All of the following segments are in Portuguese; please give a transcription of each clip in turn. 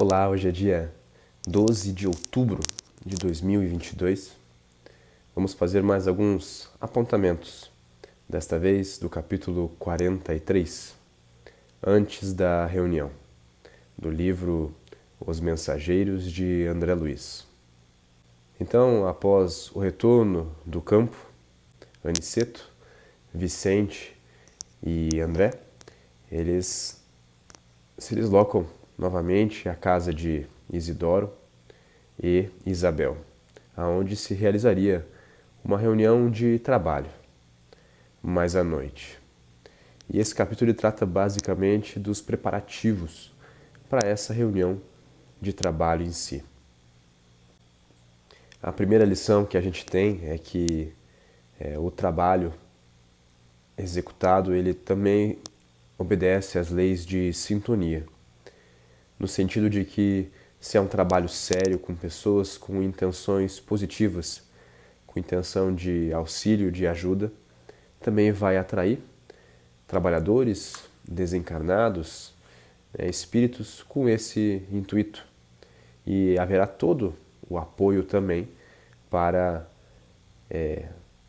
Olá, hoje é dia 12 de outubro de 2022. Vamos fazer mais alguns apontamentos, desta vez do capítulo 43, antes da reunião, do livro Os Mensageiros de André Luiz. Então, após o retorno do campo, Aniceto, Vicente e André, eles se deslocam novamente à casa de Isidoro e Isabel, aonde se realizaria uma reunião de trabalho, mais à noite. E esse capítulo trata basicamente dos preparativos para essa reunião de trabalho em si. A primeira lição que a gente tem é que o trabalho executado ele também obedece às leis de sintonia, no sentido de que se é um trabalho sério com pessoas com intenções positivas, com intenção de auxílio, de ajuda, também vai atrair trabalhadores desencarnados, espíritos com esse intuito. E haverá todo o apoio também para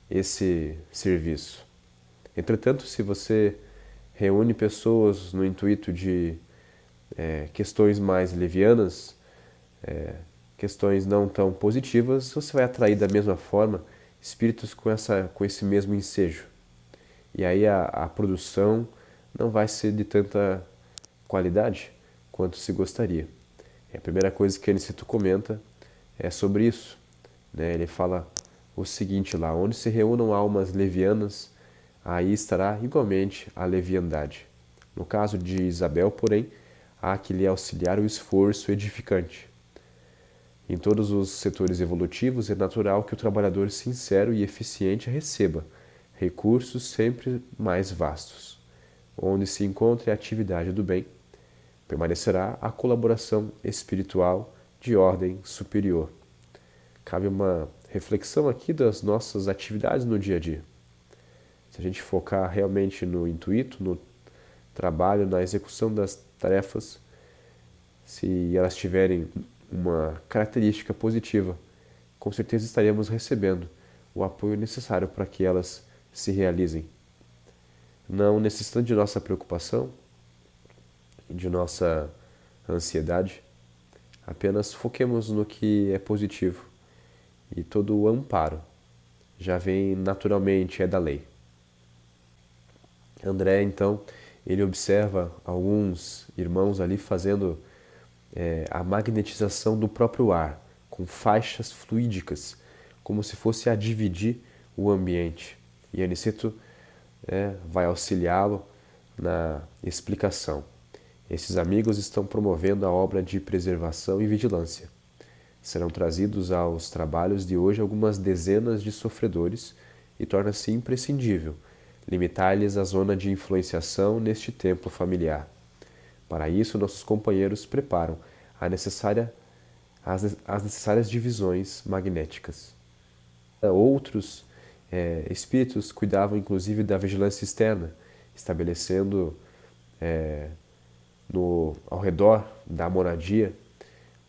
esse serviço. Entretanto, se você reúne pessoas no intuito de questões mais levianas, questões não tão positivas, você vai atrair da mesma forma espíritos com esse mesmo ensejo. E aí a produção não vai ser de tanta qualidade quanto se gostaria. A primeira coisa que Aniceto comenta é sobre isso. Ele fala o seguinte lá: onde se reúnam almas levianas, aí estará igualmente a leviandade. No caso de Isabel, porém, há que lhe auxiliar o esforço edificante. Em todos os setores evolutivos é natural que o trabalhador sincero e eficiente receba recursos sempre mais vastos. Onde se encontre a atividade do bem, permanecerá a colaboração espiritual de ordem superior. Cabe uma reflexão aqui das nossas atividades no dia a dia. Se a gente focar realmente no intuito, no trabalho, na execução das tarefas, se elas tiverem uma característica positiva, com certeza estaremos recebendo o apoio necessário para que elas se realizem. Não necessitando de nossa preocupação, de nossa ansiedade, apenas foquemos no que é positivo e todo o amparo já vem naturalmente, é da lei. André, então, ele observa alguns irmãos ali fazendo a magnetização do próprio ar, com faixas fluídicas, como se fosse a dividir o ambiente. E Aniceto vai auxiliá-lo na explicação. Esses amigos estão promovendo a obra de preservação e vigilância. Serão trazidos aos trabalhos de hoje algumas dezenas de sofredores e torna-se imprescindível limitar-lhes a zona de influenciação neste templo familiar. Para isso, nossos companheiros preparam as necessárias divisões magnéticas. Outros espíritos cuidavam inclusive da vigilância externa, estabelecendo ao redor da moradia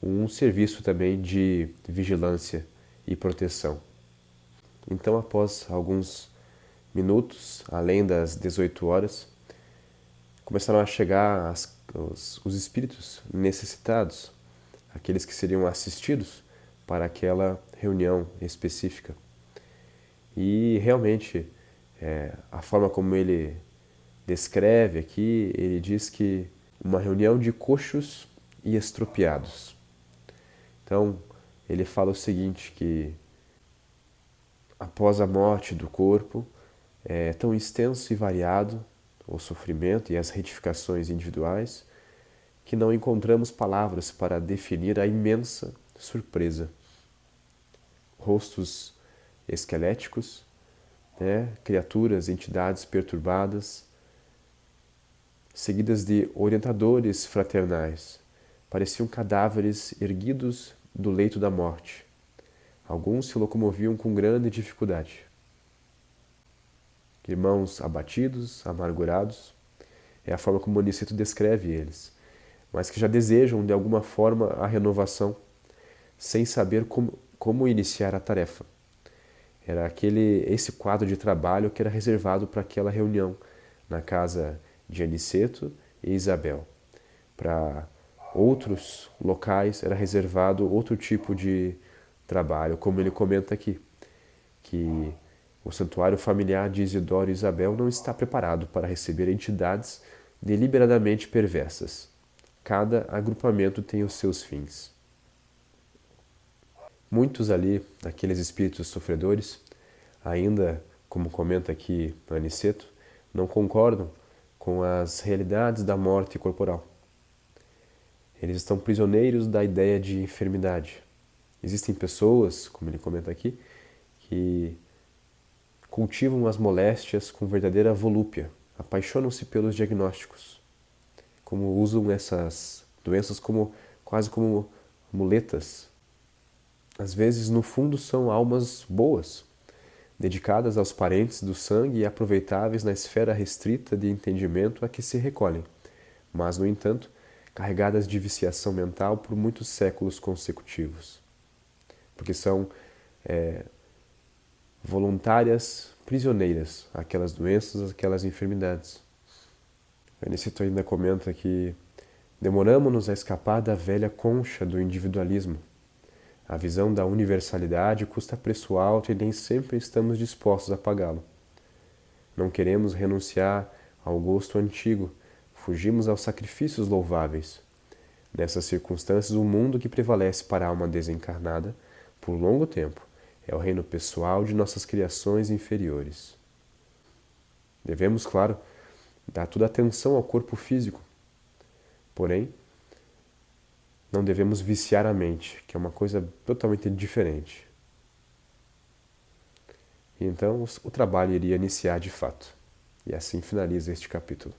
um serviço também de vigilância e proteção. Então, após alguns minutos, além das 18 horas, começaram a chegar os espíritos necessitados, aqueles que seriam assistidos para aquela reunião específica. E realmente, a forma como ele descreve aqui, ele diz que uma reunião de coxos e estropiados. Então, ele fala o seguinte, que após a morte do corpo, é tão extenso e variado o sofrimento e as retificações individuais que não encontramos palavras para definir a imensa surpresa. Rostos esqueléticos, criaturas, entidades perturbadas, seguidas de orientadores fraternais, pareciam cadáveres erguidos do leito da morte. Alguns se locomoviam com grande dificuldade. Irmãos abatidos, amargurados, é a forma como Aniceto descreve eles. mas que já desejam de alguma forma a renovação, sem saber como iniciar a tarefa. Era esse quadro de trabalho que era reservado para aquela reunião na casa de Aniceto e Isabel. Para outros locais era reservado outro tipo de trabalho, como ele comenta aqui, que o santuário familiar de Isidoro e Isabel não está preparado para receber entidades deliberadamente perversas. Cada agrupamento tem os seus fins. Muitos ali, aqueles espíritos sofredores, ainda, como comenta aqui Aniceto, não concordam com as realidades da morte corporal. Eles estão prisioneiros da ideia de enfermidade. Existem pessoas, como ele comenta aqui, que cultivam as moléstias com verdadeira volúpia, apaixonam-se pelos diagnósticos, como usam essas doenças quase como muletas. Às vezes, no fundo, são almas boas, dedicadas aos parentes do sangue e aproveitáveis na esfera restrita de entendimento a que se recolhem, mas, no entanto, carregadas de viciação mental por muitos séculos consecutivos, porque são voluntárias prisioneiras àquelas doenças, àquelas enfermidades. Aniceto ainda comenta que demoramos-nos a escapar da velha concha do individualismo. A visão da universalidade custa preço alto e nem sempre estamos dispostos a pagá-lo. Não queremos renunciar ao gosto antigo, fugimos aos sacrifícios louváveis. Nessas circunstâncias, o mundo que prevalece para a alma desencarnada, por longo tempo, é o reino pessoal de nossas criações inferiores. Devemos, claro, dar toda atenção ao corpo físico, porém, não devemos viciar a mente, que é uma coisa totalmente diferente. E então o trabalho iria iniciar de fato. E assim finaliza este capítulo.